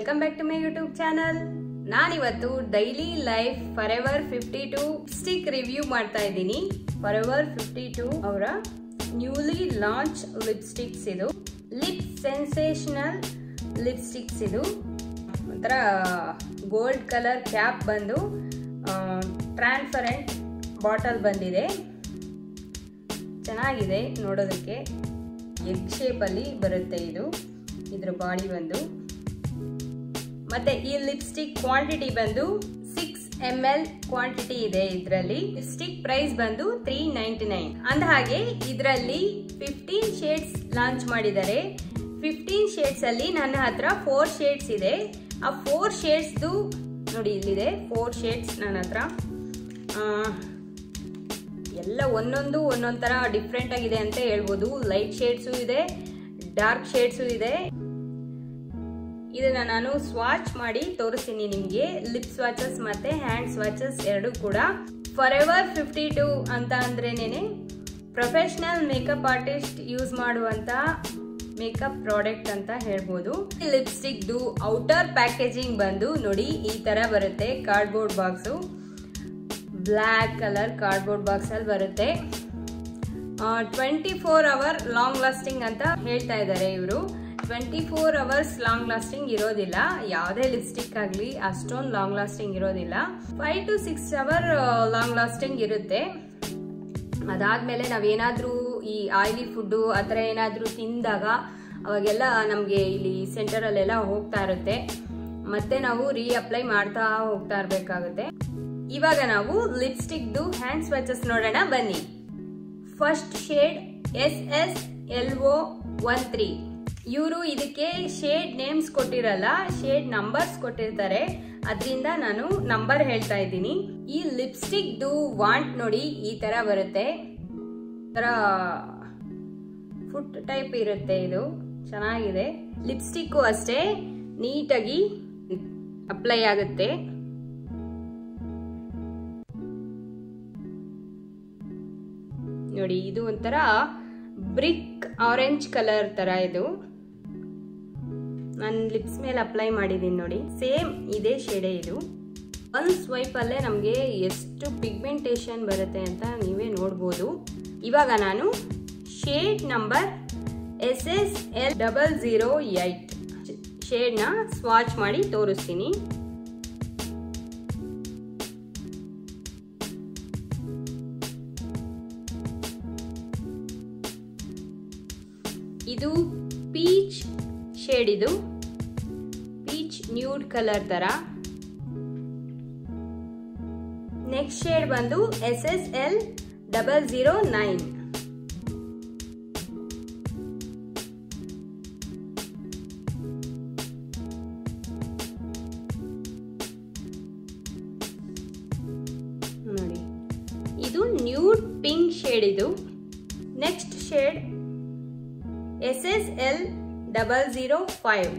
Welcome back to my YouTube channel. ನಾನಿವತ್ತು daily life forever 52 stick review ಮಾಡ್ತಾ ಇದ್ದೀನಿ. Forever 52 ಅವರ ನ್ಯೂಲಿ ಲಾಂಚ್ ಲಿಪ್ಸ್ಟಿಕ್ಸ್. ಇದು ಲಿಪ್ ಸೆನ್ಸೇಷನಲ್ ಲಿಪ್ಸ್ಟಿಕ್ಸ್. ಇದು ಒಂಥರ ಗೋಲ್ಡ್ ಕಲರ್ ಕ್ಯಾಪ್ ಬಂದು ಟ್ರಾನ್ಸ್ಪರೆಂಟ್ ಬಾಟಲ್ ಬಂದಿದೆ. ಚೆನ್ನಾಗಿದೆ ನೋಡೋದಕ್ಕೆ. ಎಗ್ ಶೇಪ್ ಅಲ್ಲಿ ಬರುತ್ತೆ ಇದು. ಇದ್ರ ಬಾಡಿ ಬಂದು ಮತ್ತೆ ಈ ಲಿಪ್ಸ್ಟಿಕ್ ಕ್ವಾಂಟಿಟಿ ಬಂದು 6 ml ಕ್ವಾಂಟಿಟಿ ಇದೆ. ಇದರಲ್ಲಿ ಲಿಪ್ಸ್ಟಿಕ್ ಪ್ರೈಸ್ ಬಂದು 399. ಅಂದ ಹಾಗೆ ಇದರಲ್ಲಿ 15 ಶೇಡ್ಸ್ ಲಾಂಚ್ ಮಾಡಿದ್ದಾರೆ. 15 ಶೇಡ್ಸ್ ಅಲ್ಲಿ ನನ್ನ ಹತ್ರ 4 ಶೇಡ್ಸ್ ಇದೆ. ಆ 4 ಶೇಡ್ಸ್ ನೋಡಿ ಇಲ್ಲಿದೆ 4 ಶೇಡ್ಸ್ ನನ್ನ ಹತ್ರ. ಎಲ್ಲ ಒಂದೊಂದು ತರ ಡಿಫ್ರೆಂಟ್ ಆಗಿದೆ ಅಂತ ಹೇಳ್ಬೋದು. ಲೈಟ್ ಶೇಡ್ಸು ಇದೆ, ಡಾರ್ಕ್ ಶೇಡ್ಸು ಇದೆ. ಇದನ್ನ ನಾನು ಸ್ವಾಚ್ ಮಾಡಿ ತೋರಿಸ್ತೀನಿ ನಿಮ್ಗೆ. ಲಿಪ್ ಸ್ವಾಚಸ್ ಮತ್ತೆ ಹ್ಯಾಂಡ್ ಸ್ವಾಚಸ್ ಎರಡು ಕೂಡ. ಫಾರೆವರ್ 52 ಅಂತ ಅಂದ್ರೇನೆ ಪ್ರೊಫೆಷನಲ್ ಮೇಕಪ್ ಆರ್ಟಿಸ್ಟ್ ಯೂಸ್ ಮಾಡುವಂತ ಮೇಕಪ್ ಪ್ರಾಡಕ್ಟ್ ಅಂತ ಹೇಳ್ಬೋದು. ಲಿಪ್ಸ್ಟಿಕ್ ಔಟರ್ ಪ್ಯಾಕೇಜಿಂಗ್ ಬಂದು ನೋಡಿ ಈ ತರ ಬರುತ್ತೆ. Cardboard box, black colour cardboard box ಅಲ್ಲಿ ಬರುತ್ತೆ. 24 ಅವರ್ ಲಾಂಗ್ ಲಾಸ್ಟಿಂಗ್ ಅಂತ ಹೇಳ್ತಾ ಇದ್ದಾರೆ ಇವರು. 24 ಅವರ್ಸ್ ಲಾಂಗ್ ಲಾಸ್ಟಿಂಗ್ ಇರೋದಿಲ್ಲ. ಯಾವುದೇ ಲಿಪ್ಸ್ಟಿಕ್ ಆಗಲಿ ಅಷ್ಟೊಂದು ಲಾಂಗ್ ಲಾಸ್ಟಿಂಗ್ ಇರೋದಿಲ್ಲ. 5 to 6 ಅವರ್ ಲಾಂಗ್ ಲಾಸ್ಟಿಂಗ್ ಇರುತ್ತೆ. ಅದಾದ್ಮೇಲೆ ನಾವೇನಾದ್ರೂ ಈ ಆಯಿಲಿ ಫುಡ್ ಆ ಥರ ಏನಾದ್ರೂ ತಿಂದಾಗ ಅವಾಗೆಲ್ಲ ನಮಗೆ ಇಲ್ಲಿ ಸೆಂಟರ್ ಅಲ್ಲೆಲ್ಲ ಹೋಗ್ತಾ ಇರುತ್ತೆ. ಮತ್ತೆ ನಾವು ಅಪ್ಲೈ ಮಾಡ್ತಾ ಹೋಗ್ತಾ ಇರ್ಬೇಕಾಗುತ್ತೆ. ಇವಾಗ ನಾವು ಲಿಪ್ಸ್ಟಿಕ್ ಹ್ಯಾಂಡ್ ಸ್ವಾಚಸ್ ನೋಡೋಣ ಬನ್ನಿ. First shade SSLO13. ಇವರು ಇದಕ್ಕೆ ಶೇಡ್ ನೇಮ್ಸ್ ಕೊಟ್ಟಿರಲ್ಲ, ಶೇಡ್ ನಂಬರ್ಸ್ ಕೊಟ್ಟಿರ್ತಾರೆ. ಅದರಿಂದ ನಾನು ನಂಬರ್ ಹೇಳ್ತಾ ಇದ್ದೀನಿ. ಈ ಲಿಪ್ಸ್ಟಿಕ್ ವಾಂಟ್ ನೋಡಿ ಈ ತರ ಬರುತ್ತೆ. ತರ ಫುಟ್ ಟೈಪ್ ಇರುತ್ತೆ. ಇದು ಚೆನ್ನಾಗಿದೆ. ಲಿಪ್ಸ್ಟಿಕ್ ಅಷ್ಟೇ ನೀಟಾಗಿ ಅಪ್ಲೈ ಆಗುತ್ತೆ. ನೋಡಿ ಇದು ಒಂಥರ ಬ್ರಿಕ್ ಆರೆಂಜ್ ಕಲರ್ ತರ. ಇದು ನಾನು ಲಿಪ್ಸ್ ಮೇಲೆ ಅಪ್ಲೈ ಮಾಡಿದ್ದೀನಿ ನೋಡಿ. ಸೇಮ್ ಇದೇ ಶೇಡೆ. ಇದು ಒಂದು ಸ್ವೈಪ್ ಅಲ್ಲೇ ನಮಗೆ ಎಷ್ಟು ಪಿಗ್ಮೆಂಟೇಶನ್ ಬರುತ್ತೆ ಅಂತ ನೀವೇ ನೋಡ್ಬೋದು. ಇವಾಗ ನಾನು ಶೇಡ್ ನಂಬರ್ SSL008 ಶೇಡ್ನ ಸ್ವಾಚ್ ಮಾಡಿ ತೋರಿಸ್ತೀನಿ. ಇದು ಪೀಚ್ ಶೇಡ್. ಇದು ಪೀಚ್ ನ್ಯೂಡ್ ಕಲರ್ ತರ. ನೆಕ್ಸ್ಟ್ ಶೇಡ್ ಬಂದು SSL009. ನೋಡಿ ಇದು ನ್ಯೂಡ್ ಪಿಂಕ್ ಶೇಡ್. ಇದು ನೆಕ್ಸ್ಟ್ ಶೇಡ್ SSL005.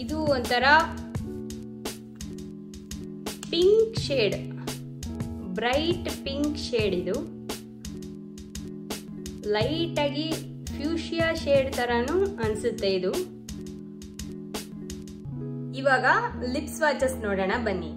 ಇದು ಒಂಥರ pink shade, bright pink shade. ಇದು ಲೈಟ್ ಆಗಿ ಫ್ಯೂಷಿಯಾ ಶೇಡ್ ತರಾನು ಅನ್ಸುತ್ತೆ ಇದು. ಇವಾಗ ಲಿಪ್ ಸ್ವಾಚಸ್ ನೋಡೋಣ ಬನ್ನಿ.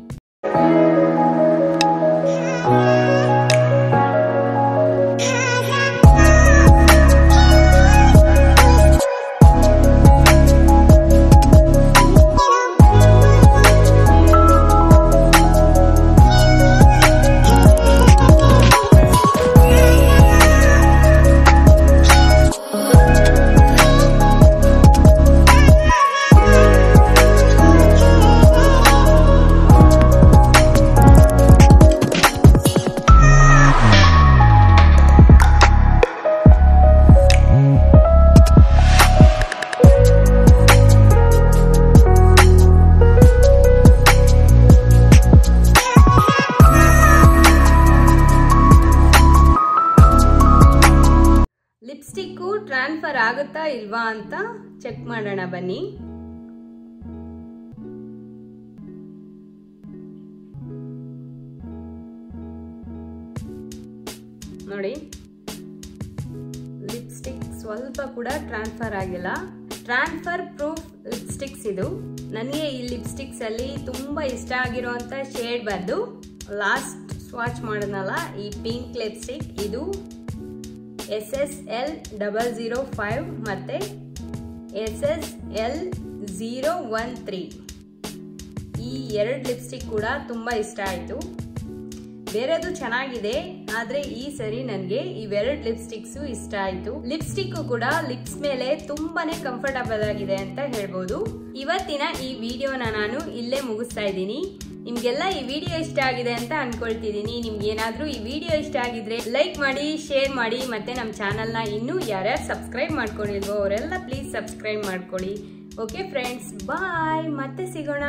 ಲಿಪ್ಸ್ಟಿಕ್ ಟ್ರಾನ್ಸ್ಫರ್ ಆಗುತ್ತಾ ಇಲ್ವಾ ಅಂತ ಚೆಕ್ ಮಾಡೋಣ ಬನ್ನಿ. ನೋಡಿ, ಲಿಪ್ಸ್ಟಿಕ್ ಸ್ವಲ್ಪ ಕೂಡ ಟ್ರಾನ್ಸ್ಫರ್ ಆಗಿಲ್ಲ. ಟ್ರಾನ್ಸ್ಫರ್ ಪ್ರೂಫ್ ಲಿಪ್ಸ್ಟಿಕ್ಸ್ ಇದು. ನನಗೆ ಈ ಲಿಪ್ಸ್ಟಿಕ್ಸ್ ಅಲ್ಲಿ ತುಂಬಾ ಇಷ್ಟ ಆಗಿರುವಂತ ಶೇಡ್ ಬಂದು ಲಾಸ್ಟ್ ಸ್ವಾಚ್ ಮಾಡೋಣಲ್ಲ, ಈ ಪಿಂಕ್ ಲಿಪ್ಸ್ಟಿಕ್. ಇದು SSL005 ಮತ್ತೆ SSL013. ಈ ಎರಡು ಲಿಪ್ಸ್ಟಿಕ್ ಕೂಡ ತುಂಬಾ ಇಷ್ಟ ಆಯ್ತು. ಬೇರೆದು ಚೆನ್ನಾಗಿದೆ, ಆದ್ರೆ ಈ ಸರಿ ನನಗೆ ಇವೆರಡು ಲಿಪ್ಸ್ಟಿಕ್ಸ್ ಇಷ್ಟ ಆಯ್ತು. ಲಿಪ್ಸ್ಟಿಕ್ ಕೂಡ ಲಿಪ್ಸ್ ಮೇಲೆ ತುಂಬಾನೇ ಕಂಫರ್ಟಬಲ್ ಆಗಿದೆ ಅಂತ ಹೇಳ್ಬೋದು. ಇವತ್ತಿನ ಈ ವಿಡಿಯೋನ ನಾನು ಇಲ್ಲೇ ಮುಗಿಸ್ತಾ ಇದ್ದೀನಿ. ನಿಮ್ಗೆಲ್ಲ ಈ ವಿಡಿಯೋ ಇಷ್ಟ ಆಗಿದೆ ಅಂತ ಅನ್ಕೊಳ್ತಿದ್ದೀನಿ. ನಿಮ್ಗೆ ಏನಾದ್ರೂ ಈ ವಿಡಿಯೋ ಇಷ್ಟ ಆಗಿದ್ರೆ ಲೈಕ್ ಮಾಡಿ, ಶೇರ್ ಮಾಡಿ, ಮತ್ತೆ ನಮ್ಮ ಚಾನಲ್ನ ಇನ್ನೂ ಯಾರ್ಯಾರು ಸಬ್ಸ್ಕ್ರೈಬ್ ಮಾಡ್ಕೊಂಡಿಲ್ವೋ ಅವರೆಲ್ಲ ಪ್ಲೀಸ್ ಸಬ್ಸ್ಕ್ರೈಬ್ ಮಾಡ್ಕೊಳ್ಳಿ. ಓಕೆ ಫ್ರೆಂಡ್ಸ್, ಬಾಯ್, ಮತ್ತೆ ಸಿಗೋಣ.